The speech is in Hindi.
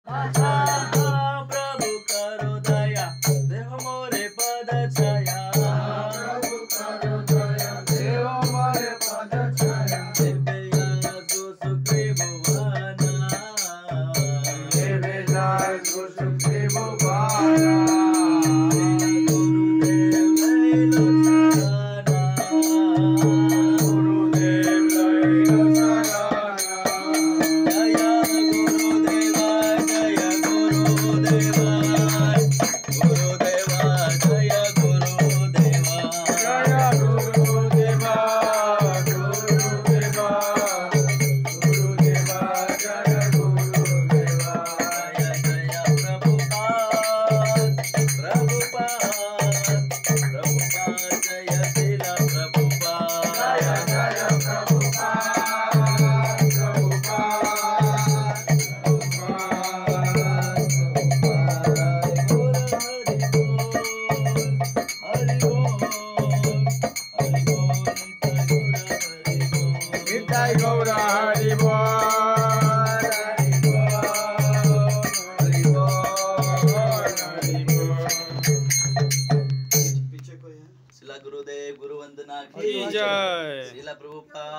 प्रभु करो दया देव मोरे पद छाया प्रभु करो दया देव मोरे पद छाया देवे जय सुखी भुवना गौरा हरि बोल शिला गुरुदेव गुरु वंदना की जय। शिला प्रभुपाद।